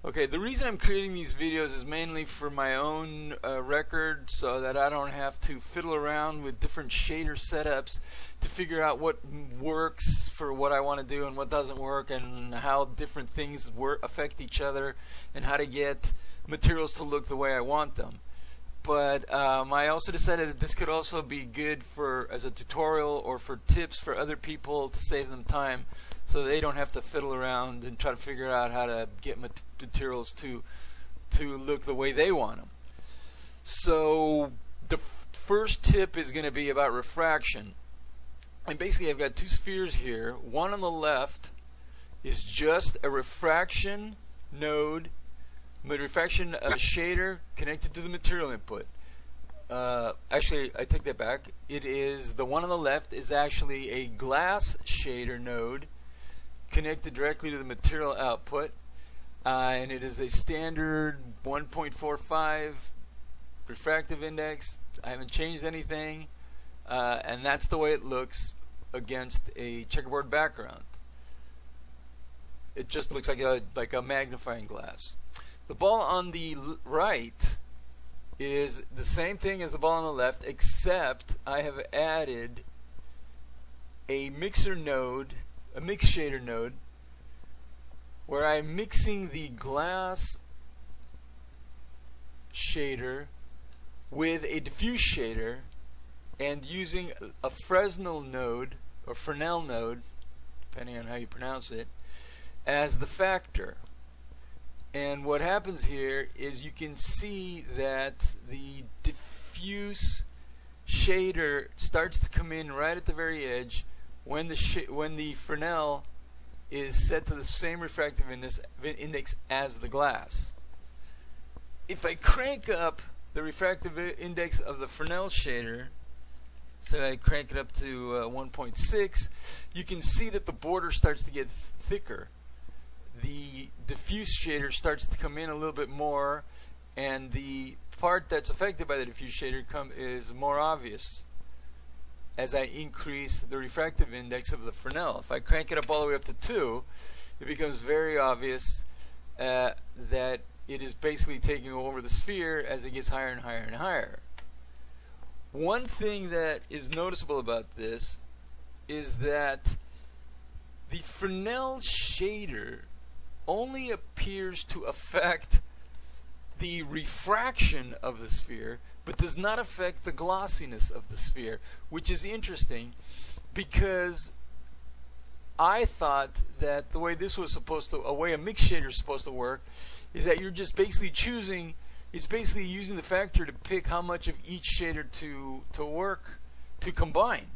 Okay, the reason I'm creating these videos is mainly for my own record, so that I don't have to fiddle around with different shader setups to figure out what works for what I want to do and what doesn't work, and how different things affect each other, and how to get materials to look the way I want them. But I also decided that this could also be good for as a tutorial or for tips for other people to save them time, so they don't have to fiddle around and try to figure out how to get materials to look the way they want them. So the first tip is going to be about refraction. And basically I've got two spheres here. One on the left is just a refraction node, refraction shader connected to the material input. Actually, I take that back. It is the one on the left is actually a glass shader node connected directly to the material output, and it is a standard 1.45 refractive index. I haven't changed anything, and that's the way it looks against a checkerboard background. It just looks like a magnifying glass. The ball on the right is the same thing as the ball on the left, except I have added a mixer node, a mix shader node, where I'm mixing the glass shader with a diffuse shader and using a Fresnel node or fernell node, depending on how you pronounce it, as the factor. And what happens here is you can see that the diffuse shader starts to come in right at the very edge when the fernell is set to the same refractive index as the glass. If I crank up the refractive index of the fernell shader, so I crank it up to 1.6, you can see that the border starts to get thicker. The diffuse shader starts to come in a little bit more, and the part that's affected by the diffuse shader is more obvious as I increase the refractive index of the fernell. If I crank it up all the way up to 2, it becomes very obvious that it is basically taking over the sphere as it gets higher and higher and higher. One thing that is noticeable about this is that the fernell shader only appears to affect the refraction of the sphere, but does not affect the glossiness of the sphere, which is interesting because I thought that the way this was supposed to, a way a mix shader is supposed to work, is that you're just basically choosing, it's basically using the factor to pick how much of each shader to work, to combine.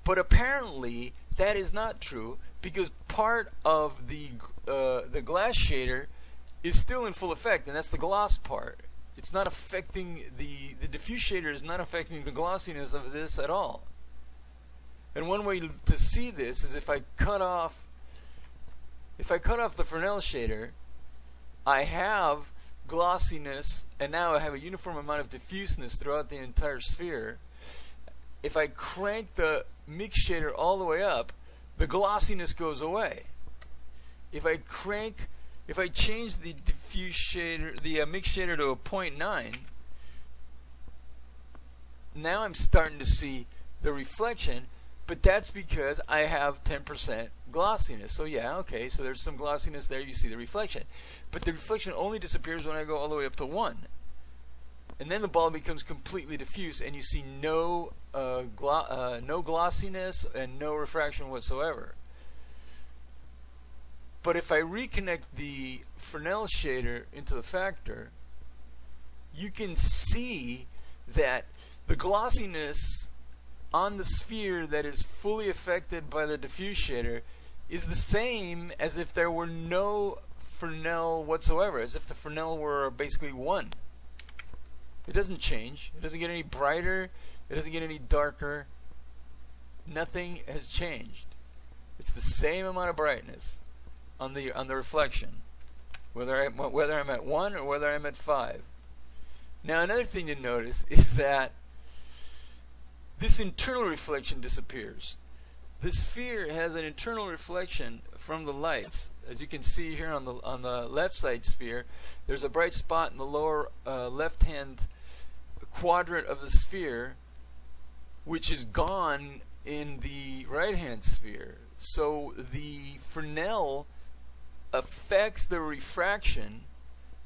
But apparently that is not true, because part of the glass shader is still in full effect, and that's the gloss part. It's not affecting the diffuse shader is not affecting the glossiness of this at all. And one way to see this is if I cut off the fernell shader, I have glossiness, and now I have a uniform amount of diffuseness throughout the entire sphere. If I crank the mix shader all the way up, the glossiness goes away. If I change the diffuse shader, the mix shader to a 0.9, now I'm starting to see the reflection, but that's because I have 10% glossiness. So yeah, okay, so there's some glossiness there, you see the reflection. But the reflection only disappears when I go all the way up to 1. And then the ball becomes completely diffuse, and you see no glossiness and no refraction whatsoever. But if I reconnect the fernell shader into the factor, you can see that the glossiness on the sphere that is fully affected by the diffuse shader is the same as if there were no fernell whatsoever, as if the fernell were basically 1. It doesn't change. It doesn't get any brighter. It doesn't get any darker. Nothing has changed. It's the same amount of brightness on the reflection, whether I'm at 1 or whether I'm at 5. Now another thing to notice is that this internal reflection disappears. the sphere has an internal reflection from the lights. As you can see here on the left side sphere, there's a bright spot in the lower left hand quadrant of the sphere, which is gone in the right hand sphere. So the Fresnel affects the refraction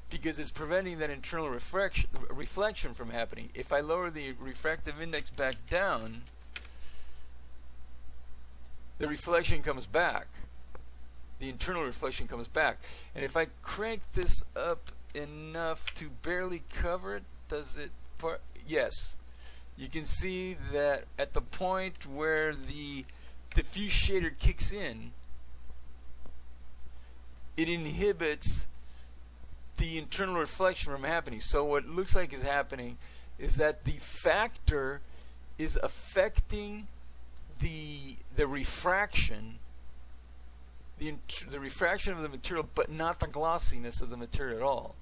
because it's preventing that internal reflection from happening. If I lower the refractive index back down, the reflection comes back. The internal reflection comes back. And if I crank this up enough to barely cover it, does it yes. You can see that at the point where the diffuse shader kicks in, it inhibits the internal reflection from happening. So what it looks like is happening is that the factor is affecting the refraction, the refraction of the material, but not the glossiness of the material at all.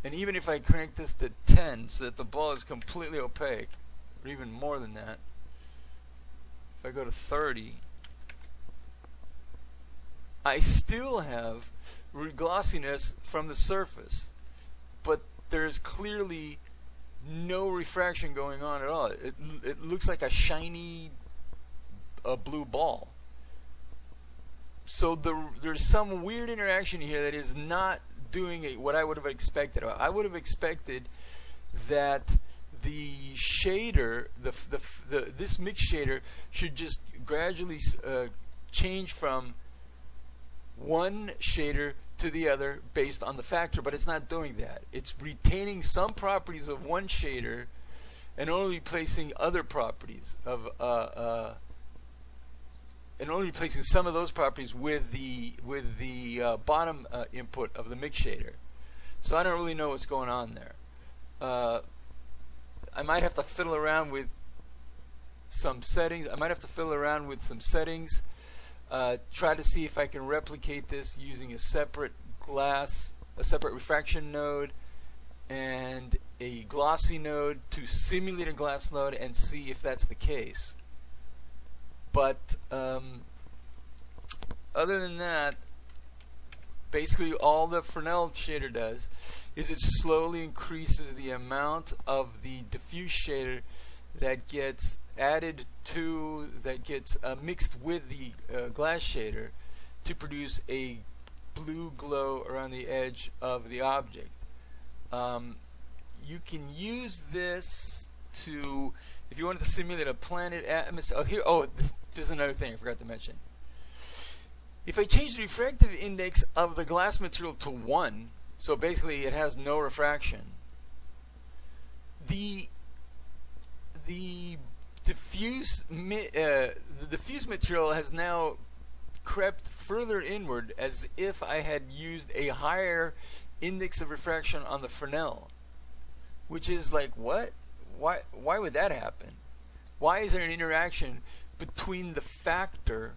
And even if I crank this to 10 so that the ball is completely opaque, or even more than that, if I go to 30, I still have glossiness from the surface, but there's clearly no refraction going on at all. It looks like a shiny blue ball. So there's some weird interaction here that is not doing what I would have expected. I would have expected that the shader, this mix shader, should just gradually change from one shader to the other based on the factor, but it's not doing that. It's retaining some properties of one shader and only replacing other properties of and only replacing some of those properties with the bottom input of the mix shader. So I don't really know what's going on there. I might have to fiddle around with some settings. Try to see if I can replicate this using a separate refraction node and a glossy node to simulate a glass node and see if that's the case. But other than that, basically all the Fresnel shader does is it slowly increases the amount of the diffuse shader that gets added to, that gets mixed with the glass shader to produce a blue glow around the edge of the object. You can use this to, if you wanted to simulate a planet atmosphere. There's another thing I forgot to mention. If I change the refractive index of the glass material to 1, so basically it has no refraction, the diffuse material has now crept further inward, as if I had used a higher index of refraction on the Fresnel, which is like, what? Why would that happen? Why is there an interaction between the factor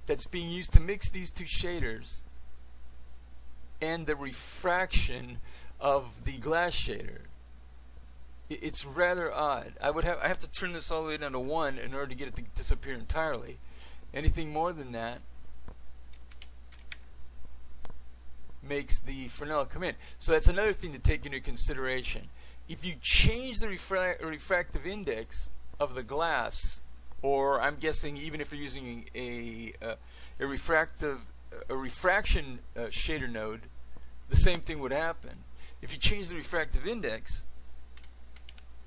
that's being used to mix these two shaders and the refraction of the glass shader? It's rather odd. I have to turn this all the way down to 1 in order to get it to disappear entirely. Anything more than that makes the Fresnel come in. So that's another thing to take into consideration. If you change the refractive index of the glass, or I'm guessing even if you're using a refraction shader node, the same thing would happen. If you change the refractive index,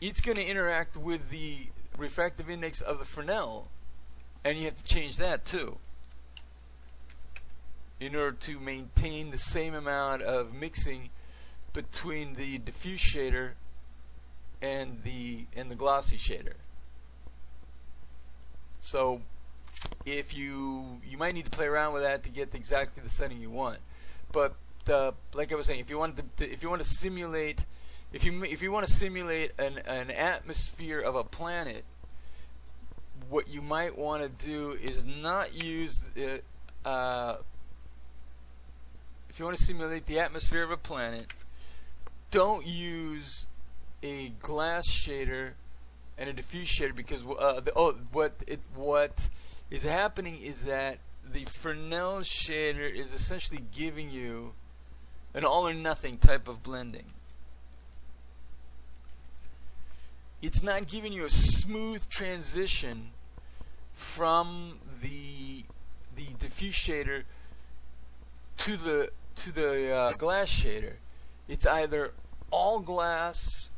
it's going to interact with the refractive index of the Fresnel, and you have to change that too in order to maintain the same amount of mixing between the diffuse shader and the glossy shader. So if you might need to play around with that to get exactly the setting you want. But like I was saying, if you want to simulate an atmosphere of a planet, what you might want to do is not use if you want to simulate the atmosphere of a planet, don't use a glass shader and a diffuse shader, because what is happening is that the Fresnel shader is essentially giving you an all or nothing type of blending. It's not giving you a smooth transition from the diffuse shader to the glass shader. It's either all glass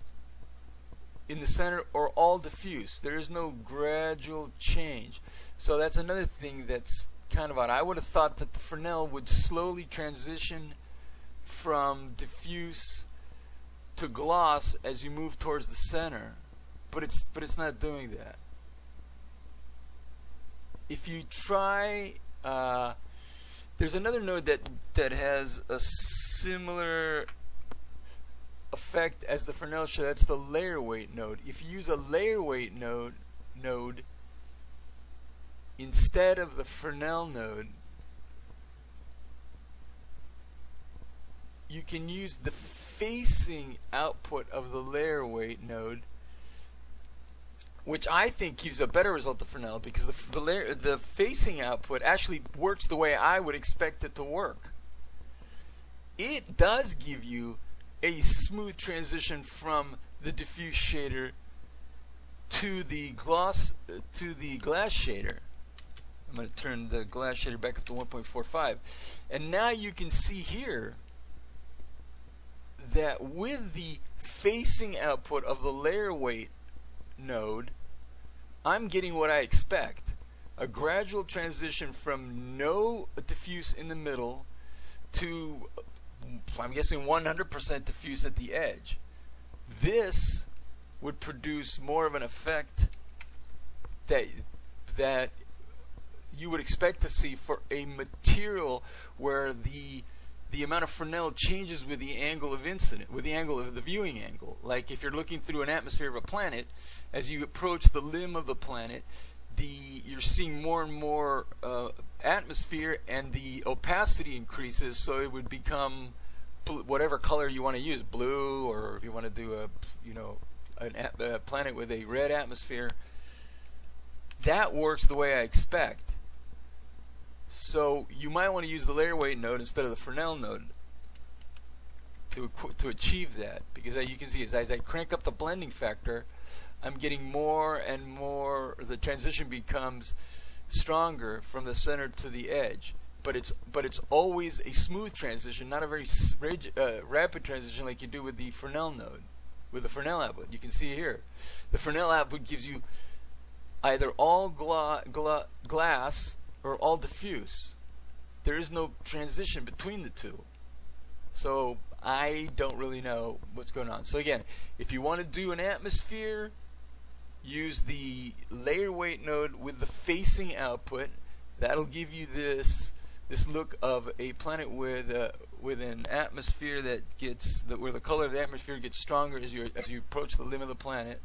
in the center or all diffuse. There is no gradual change. So that's another thing that's kind of odd. I would have thought that the Fresnel would slowly transition from diffuse to gloss as you move towards the center, but it's not doing that. If you try, there's another node that has a similar effect as the Fresnel shader. That's the layer weight node. If you use a layer weight node instead of the Fresnel node, you can use the facing output of the layer weight node, which I think gives a better result than Fresnel, because the facing output actually works the way I would expect it to work. It does give you a smooth transition from the diffuse shader to the glass shader. I'm going to turn the glass shader back up to 1.45, and now you can see here that with the facing output of the layer weight node, I'm getting what I expect: a gradual transition from no diffuse in the middle to, I'm guessing, 100% diffuse at the edge. This would produce more of an effect that you would expect to see for a material where the amount of Fresnel changes with the angle of incidence, with the angle of the viewing angle. Like if you're looking through an atmosphere of a planet, as you approach the limb of the planet, you're seeing more and more atmosphere, and the opacity increases, so it would become whatever color you want to use, blue, or if you want to do a planet with a red atmosphere. That works the way I expect. So you might want to use the layer weight node instead of the Fresnel node to achieve that, because as you can see, as I crank up the blending factor, I'm getting more and more. The transition becomes stronger from the center to the edge, but it's always a smooth transition, not a very rapid transition like you do with the Fresnel node. With the Fresnel output, you can see here, the Fresnel output gives you either all glass or all diffuse. There is no transition between the two. So I don't really know what's going on. So again, if you want to do an atmosphere, use the layer weight node with the facing output. That'll give you this look of a planet with an atmosphere that gets where the color of the atmosphere gets stronger as you approach the limb of the planet,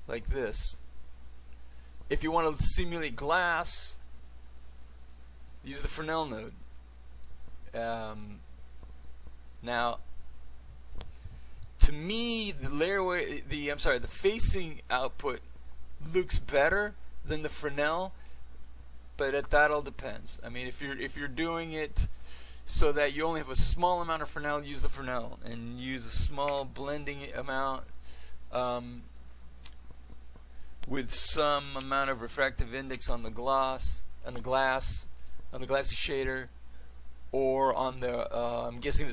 like this. If you want to simulate glass, use the Fresnel node. Now, to me, the facing output looks better than the Fresnel, but that all depends. I mean, if you're doing it so that you only have a small amount of Fresnel, use the Fresnel, and use a small blending amount with some amount of refractive index on the glass, on the glassy shader, or on the I'm guessing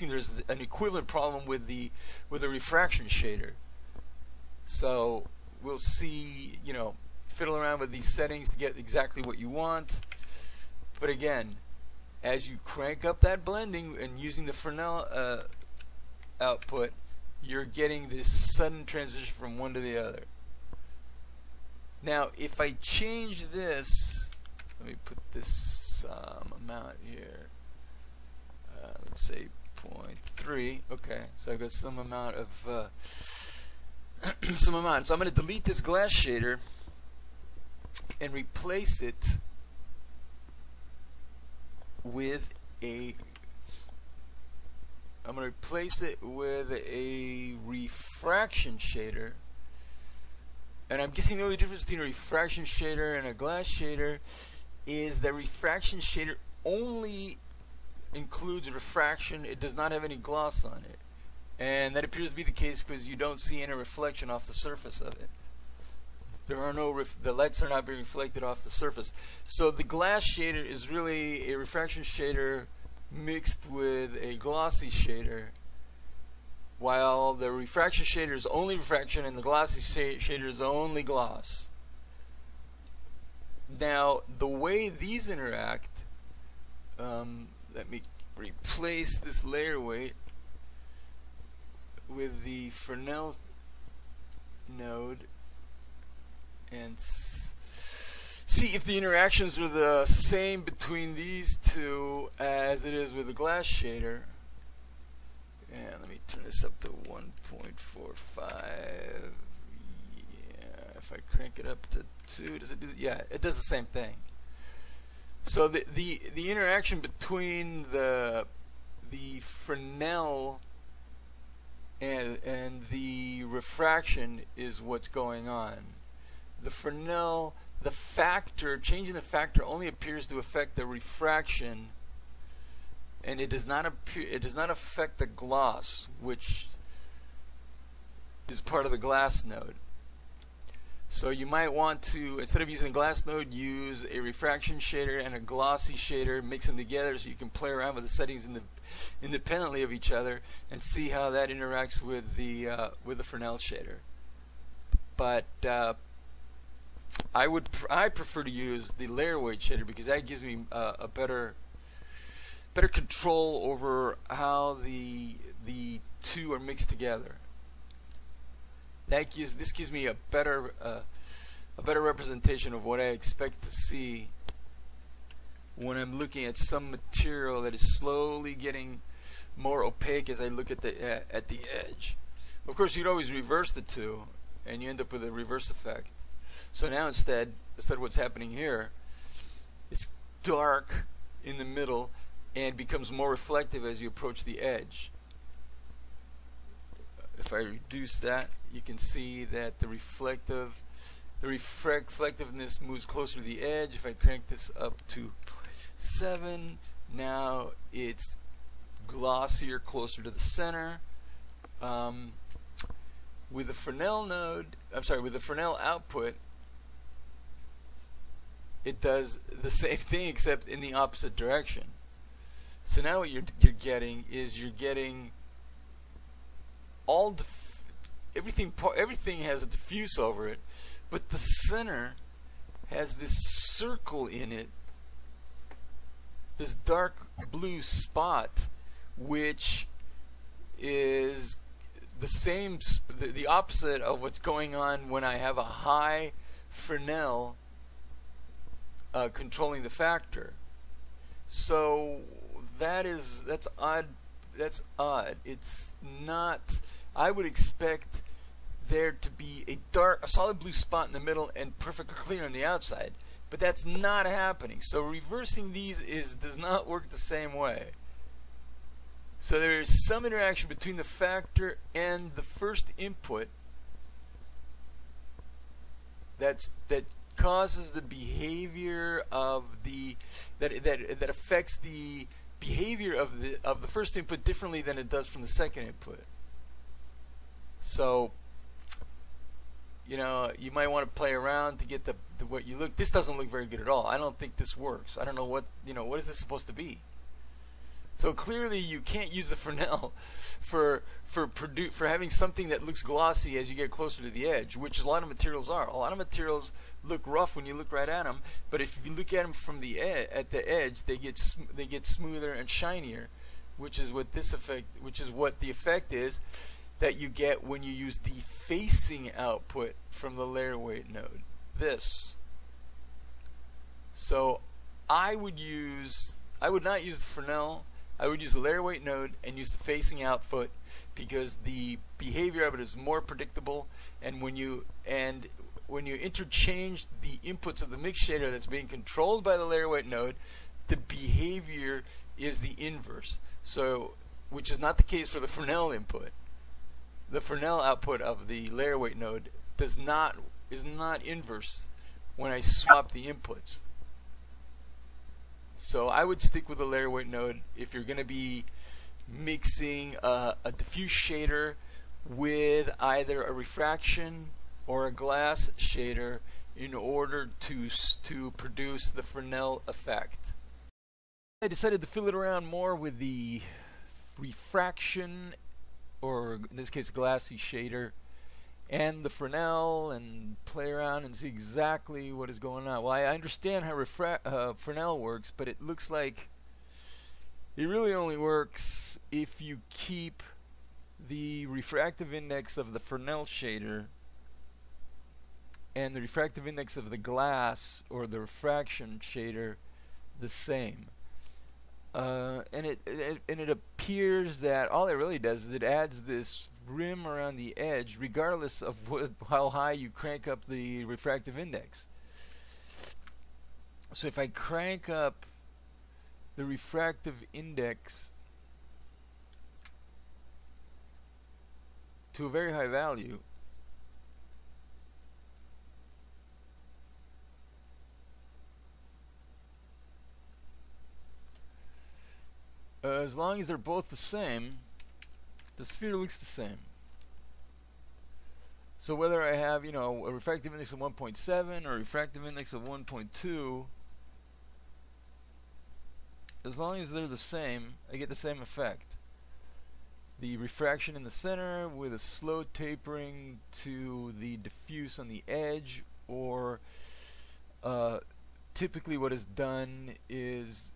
there's an equivalent problem with the refraction shader. So we'll see, fiddle around with these settings to get exactly what you want. But again, as you crank up that blending and using the Fresnel output, you're getting this sudden transition from one to the other. Now, if I change this, let me put this amount here. Let's say 0.3. Okay, so I've got some amount of some amount. So I'm going to delete this glass shader and replace it with a. I'm going to replace it with a refraction shader. and I'm guessing the only difference between a refraction shader and a glass shader is that refraction shader only includes refraction. It does not have any gloss on it. And that appears to be the case because you don't see any reflection off the surface of it. There are no the lights are not being reflected off the surface. So the glass shader is really a refraction shader mixed with a glossy shader, while the refraction shader is only refraction and the glossy shader is only gloss. Now, the way these interact, let me replace this layer weight with the Fresnel node and see if the interactions are the same between these two as it is with the glass shader. And let me turn this up to 1.45. Yeah, if I crank it up to 2, does it do? Yeah, it does the same thing. So the interaction between the Fresnel and the refraction is what's going on. The Fresnel, the factor, changing the factor only appears to affect the refraction, and it does not appear. It does not affect the gloss, which is part of the glass node. So you might want to, instead of using the glass node, use a refraction shader and a glossy shader, mix them together so you can play around with the settings independently of each other and see how that interacts with the Fresnel shader. But I prefer to use the layer weight shader because that gives me a better control over how the two are mixed together. This gives me a better representation of what I expect to see when I'm looking at some material that is slowly getting more opaque as I look at the edge. Of course, you'd always reverse the two, and you end up with a reverse effect. So now instead what's happening here, it's dark in the middle and becomes more reflective as you approach the edge. If I reduce that, you can see that the reflectiveness moves closer to the edge. If I crank this up to 7, now it's glossier, closer to the center. With the Fresnel with the Fresnel output, it does the same thing except in the opposite direction. So now what you're getting is everything has a diffuse over it, but the center has this circle in it, this dark blue spot, which is the opposite of what's going on when I have a high Fresnel controlling the factor. So that's odd. That's odd. It's not. I would expect there to be a solid blue spot in the middle and perfectly clear on the outside, but that's not happening. So reversing these does not work the same way. So there is some interaction between the factor and the first input that causes the behavior of that affects the behavior of the first input differently than it does from the second input. So you might want to play around to get what you look. This doesn't look very good at all. I don't think this works. I don't know what is this supposed to be. So clearly you can't use the Fresnel for having something that looks glossy as you get closer to the edge, which a lot of materials are. A lot of materials look rough when you look right at them, but if you look at them from at the edge, they get smoother and shinier, which is what the effect is that you get when you use the facing output from the layer weight node. This. So I would not use the Fresnel. I would use the layer weight node and use the facing output because the behavior of it is more predictable, and when you interchange the inputs of the mix shader that's being controlled by the layer weight node, the behavior is the inverse. So, which is not the case for the Fresnel input. The Fresnel output of the layer weight node is not inverse when I swap the inputs. So I would stick with a layer weight node if you're going to be mixing a diffuse shader with either a refraction or a glass shader in order to produce the Fresnel effect. I decided to fill it around more with the refraction, or in this case glassy shader, and the Fresnel, and play around and see exactly what is going on. Well, I understand how Fresnel works, but it looks like it really only works if you keep the refractive index of the Fresnel shader and the refractive index of the glass or the refraction shader the same. And it appears that all it really does is it adds this rim around the edge, regardless of how high you crank up the refractive index. So if I crank up the refractive index to a very high value, as long as they're both the same, the sphere looks the same. So whether I have, a refractive index of 1.7 or a refractive index of 1.2, as long as they're the same, I get the same effect. The refraction in the center with a slow tapering to the diffuse on the edge, or typically what is done is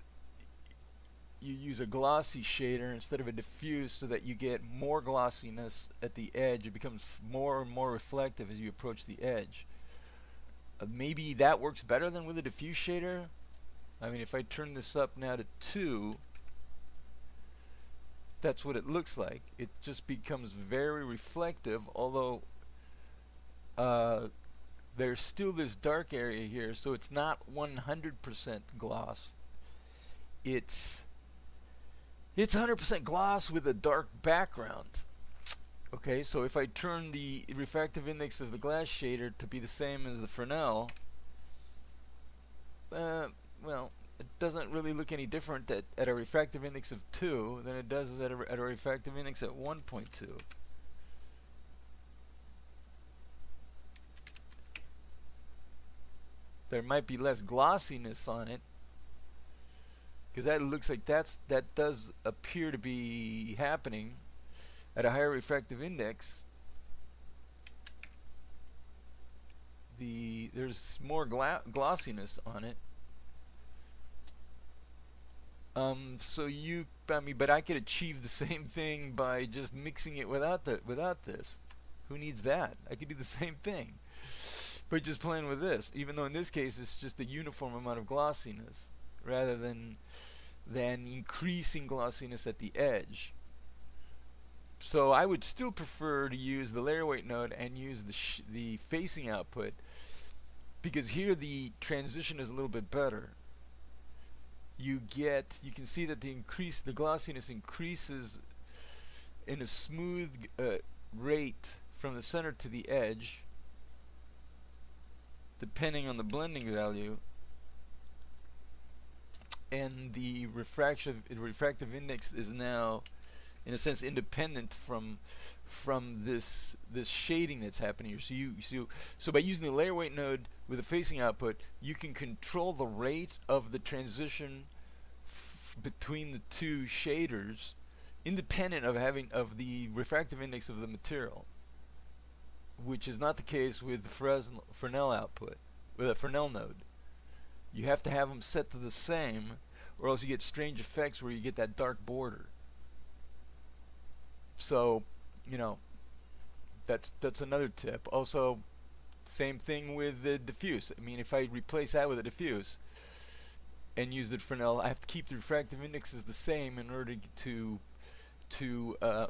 you use a glossy shader instead of a diffuse so that you get more glossiness at the edge. It becomes more and more reflective as you approach the edge. Maybe that works better than with a diffuse shader. I mean, if I turn this up now to 2, that's what it looks like. It just becomes very reflective, although there's still this dark area here, so it's not 100% gloss. It's 100% gloss with a dark background. Okay, so if I turn the refractive index of the glass shader to be the same as the Fresnel, well, it doesn't really look any different at a refractive index of 2 than it does at a refractive index at 1.2. There might be less glossiness on it, because that looks like that does appear to be happening at a higher refractive index. There's more glossiness on it. But I could achieve the same thing by just mixing it without this. Who needs that? I could do the same thing by just playing with this, even though in this case it's just a uniform amount of glossiness rather than increasing glossiness at the edge. So I would still prefer to use the layer weight node and use the facing output, because here the transition is a little bit better. You can see that the glossiness increases in a smooth rate from the center to the edge, depending on the blending value, and the refractive index is now, in a sense, independent from this shading that's happening here. So by using the layer weight node with a facing output, you can control the rate of the transition between the two shaders, independent of the refractive index of the material, which is not the case with the Fresnel output, with a Fresnel node. You have to have them set to the same, or else you get strange effects where you get that dark border. So, that's another tip. Also, same thing with the diffuse. I mean, if I replace that with a diffuse and use the Fresnel, I have to keep the refractive indexes the same in order to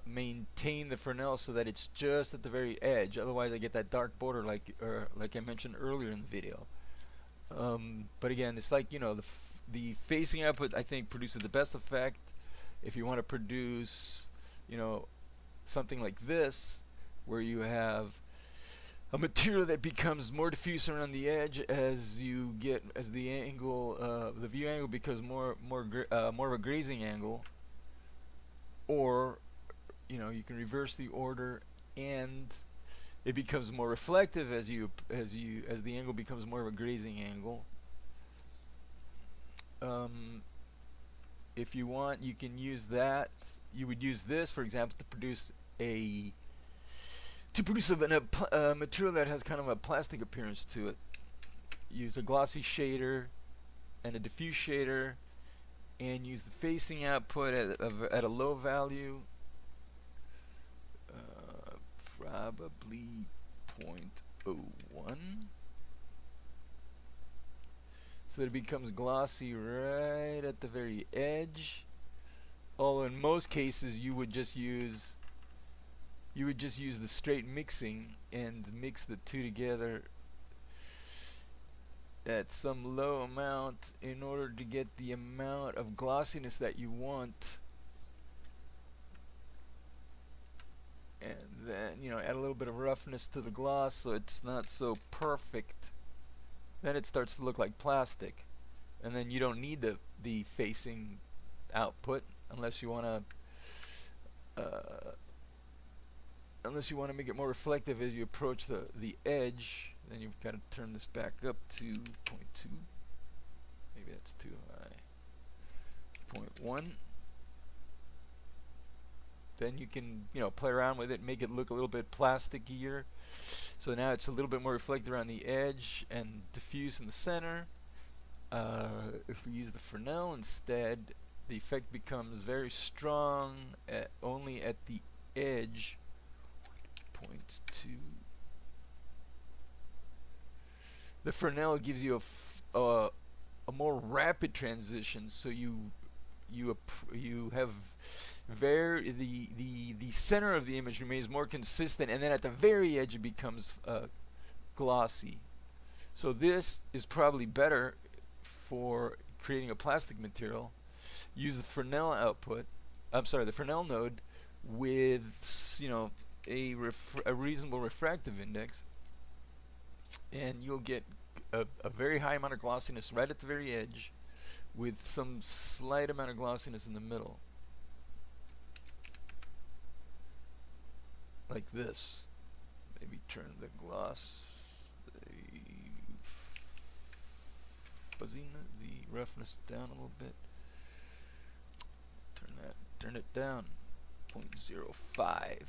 maintain the Fresnel so that it's just at the very edge. Otherwise, I get that dark border like I mentioned earlier in the video. But again, it's like, the facing output, I think, produces the best effect. If you want to produce, something like this, where you have a material that becomes more diffuse around the edge as the angle, the view angle becomes more of a grazing angle, or you can reverse the order and it becomes more reflective as the angle becomes more of a grazing angle. If you want, you can use that. You would use this, for example, to produce a material that has kind of a plastic appearance to it. Use a glossy shader and a diffuse shader, and use the facing output at a low value, probably 0.01, so that it becomes glossy right at the very edge. Although in most cases you would just use the straight mixing and mix the two together at some low amount in order to get the amount of glossiness that you want, and then add a little bit of roughness to the gloss so it's not so perfect. Then it starts to look like plastic, and then you don't need the facing output unless you want to make it more reflective as you approach the edge. Then you've got to turn this back up to 0.2. Maybe that's too high. 0.1. Then you can play around with it, make it look a little bit plasticier. So now it's a little bit more reflective around the edge and diffuse in the center. If we use the Fresnel instead, the effect becomes very strong only at the edge. 0.2. The Fresnel gives you a more rapid transition, so you have the center of the image remains more consistent, and then at the very edge it becomes glossy. So this is probably better for creating a plastic material. Use the Fresnel output. The Fresnel node with a reasonable refractive index, and you'll get a very high amount of glossiness right at the very edge, with some slight amount of glossiness in the middle, like this. Maybe turn the gloss, fuzziness, the roughness down a little bit. Turn it down 0.05.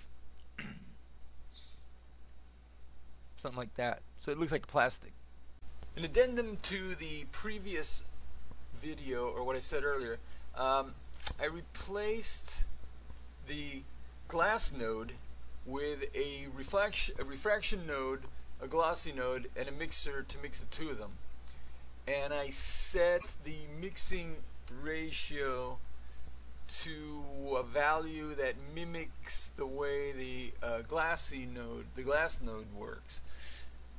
Something like that, so it looks like plastic. An addendum to the previous video, or what I said earlier, I replaced the glass node with a refraction node, a glossy node, and a mixer to mix the two of them. And I set the mixing ratio to a value that mimics the way the glass node works.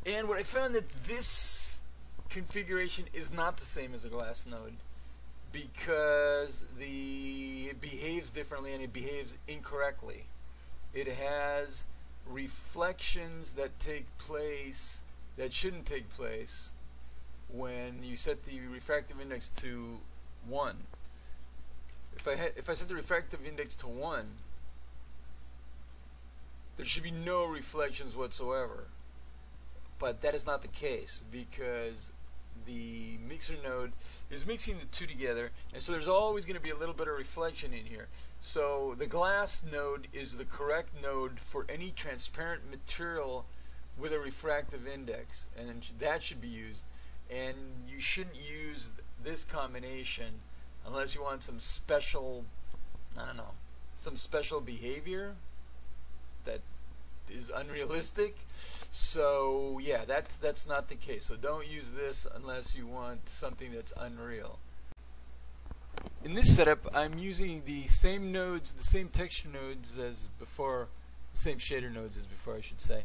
And what I found, that this configuration is not the same as a glass node, because it behaves differently and it behaves incorrectly. It has reflections that take place that shouldn't take place when you set the refractive index to 1. If I set the refractive index to 1, there should be no reflections whatsoever. But that is not the case, because the mixer node is mixing the two together, and so there's always going to be a little bit of reflection in here. So the glass node is the correct node for any transparent material with a refractive index, and that should be used. And you shouldn't use this combination unless you want some special, some special behavior that is unrealistic. So yeah, that's not the case. So don't use this unless you want something that's unreal. In this setup, I'm using the same nodes, the same texture nodes as before, the same shader nodes as before, I should say.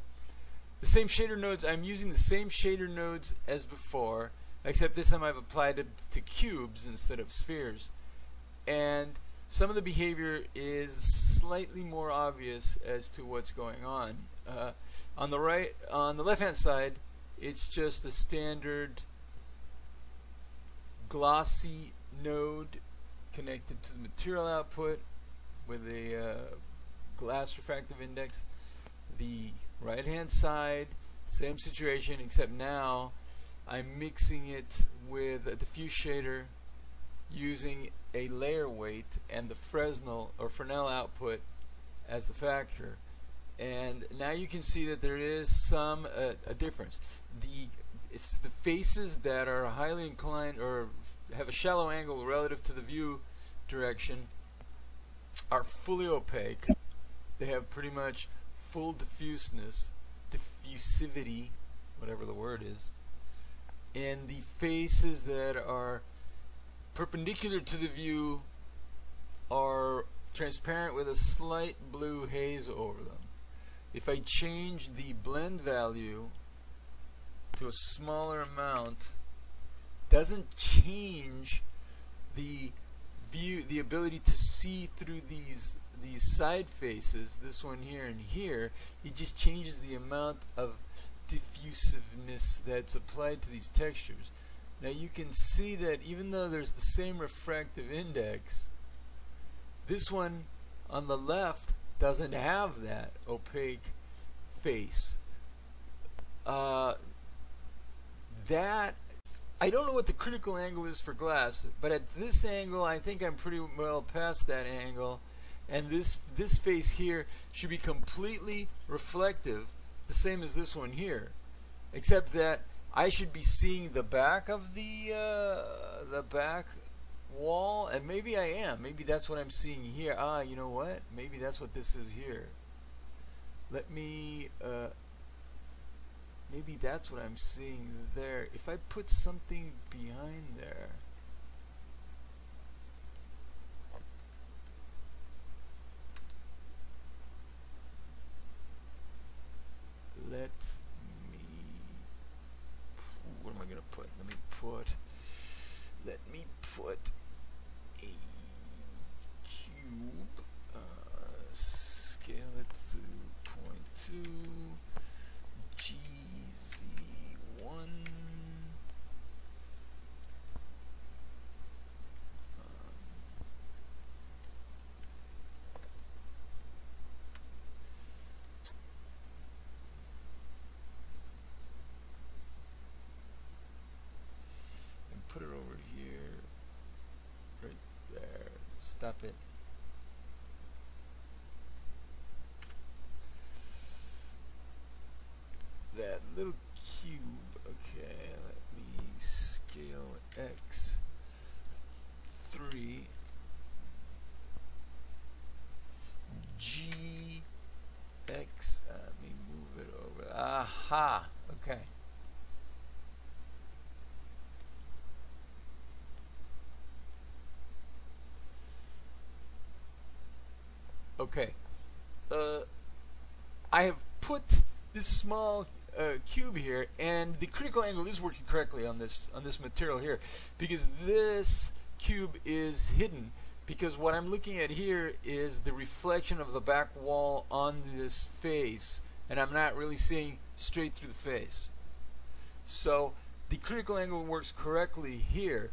The same shader nodes, I'm using the same shader nodes as before, except this time I've applied it to cubes instead of spheres. And some of the behavior is slightly more obvious as to what's going on. On the left hand side, it's just a standard glossy node connected to the material output with a glass refractive index. The right hand side, same situation, except now I'm mixing it with a diffuse shader using a layer weight and the Fresnel or Fernell output as the factor. And now you can see that there is some a difference. It's the faces that are highly inclined or have a shallow angle relative to the view direction are fully opaque. They have pretty much full diffuseness, diffusivity, whatever the word is. And the faces that are perpendicular to the view are transparent with a slight blue haze over them. If I change the blend value to a smaller amount, doesn't change the view, the ability to see through these side faces, this one here and here. It just changes the amount of diffusiveness that's applied to these textures. Now you can see that even though there's the same refractive index, this one on the left doesn't have that opaque face. That I don't know what the critical angle is for glass, but at this angle I think I'm pretty well past that angle, and this face here should be completely reflective, the same as this one here, except that I should be seeing the back of the back wall, and maybe I am. Maybe that's what I'm seeing here. Ah, you know what? Maybe that's what this is here. Let me maybe that's what I'm seeing there. If I put something behind there, let me, what am I gonna put? Let me put a cube, scale it to 0.2, GZ1, and put it over here, right there. Stop it. That little cube. Okay, let me scale X 3 G X. Let me move it over. Aha. Okay. Okay. I have put this small cube here, and the critical angle is working correctly on this material here, because this cube is hidden, because what I'm looking at here is the reflection of the back wall on this face, and I'm not really seeing straight through the face. So the critical angle works correctly here.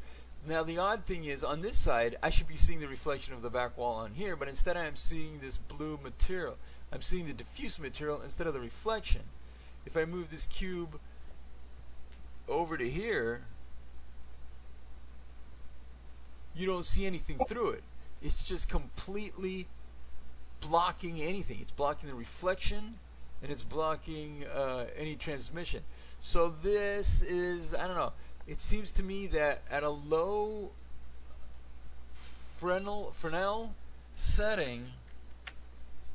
Now the odd thing is, on this side I should be seeing the reflection of the back wall on here, but instead I'm seeing this blue material. I'm seeing the diffuse material instead of the reflection. If I move this cube over to here, you don't see anything through it. It's just completely blocking anything. It's blocking the reflection, and it's blocking any transmission. So this is, I don't know, it seems to me that at a low Fresnel setting,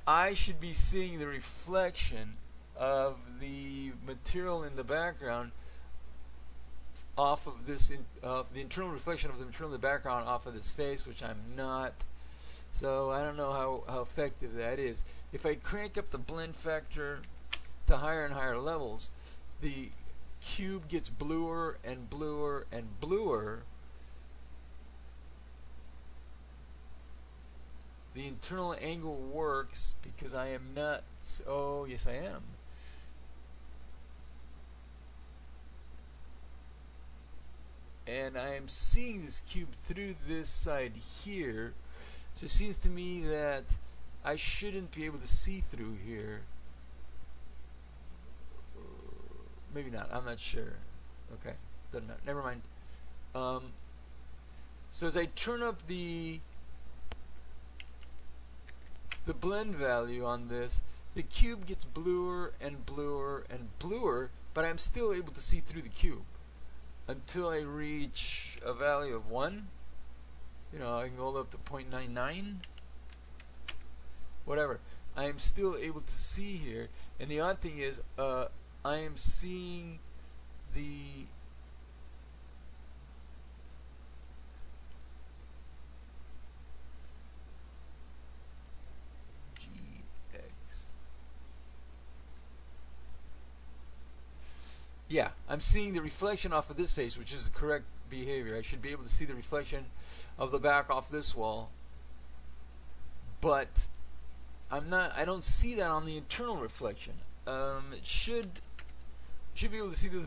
I should be seeing the reflection of the material in the background off of this, the internal reflection of the material in the background off of this face, which I'm not. So I don't know how effective that is. If I crank up the blend factor to higher and higher levels, the cube gets bluer and bluer and bluer. The internal angle works because I am not. Oh, yes, I am. and I am seeing this cube through this side here, so it seems to me that I shouldn't be able to see through here. Maybe not, I'm not sure. Okay, doesn't matter, never mind. So as I turn up the blend value on this, the cube gets bluer and bluer and bluer, but I'm still able to see through the cube until I reach a value of 1. You know, I can go up to 0.99, whatever. I am still able to see here, and the odd thing is I am seeing the yeah, I'm seeing the reflection off of this face, which is the correct behavior. I should be able to see the reflection of the back off this wall, but I don't see that on the internal reflection. It should be able to see this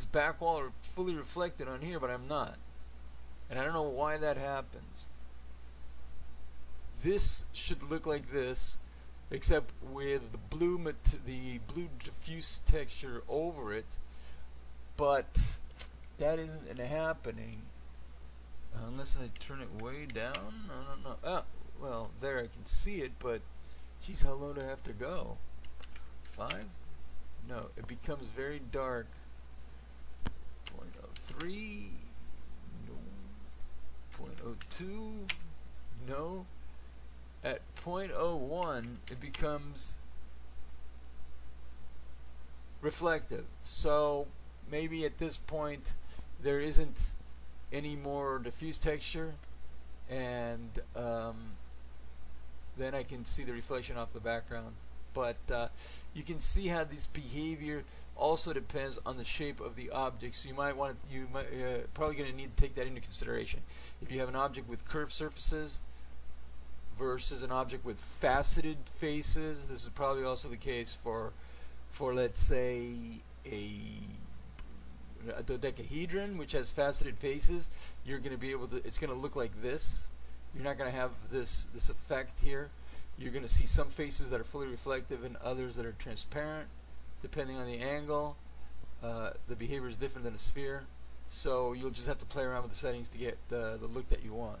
back wall fully reflected on here, but I'm not, and I don't know why that happens. This should look like this, except with the blue diffuse texture over it, but that isn't happening unless I turn it way down. I don't know. Oh, well, there I can see it, but geez, how low do I have to go? 5? No, it becomes very dark. 0.03, no. 0.02, no. At 0.01 it becomes reflective. So maybe at this point there isn't any more diffuse texture, and then I can see the reflection off the background. But you can see how this behavior also depends on the shape of the object. So you might probably going to need to take that into consideration. If you have an object with curved surfaces versus an object with faceted faces, this is probably also the case for let's say a dodecahedron which has faceted faces. You're going to be able to, it's going to look like this. You're not going to have this effect here. You're going to see some faces that are fully reflective and others that are transparent depending on the angle. The behavior is different than a sphere, so you'll just have to play around with the settings to get the look that you want.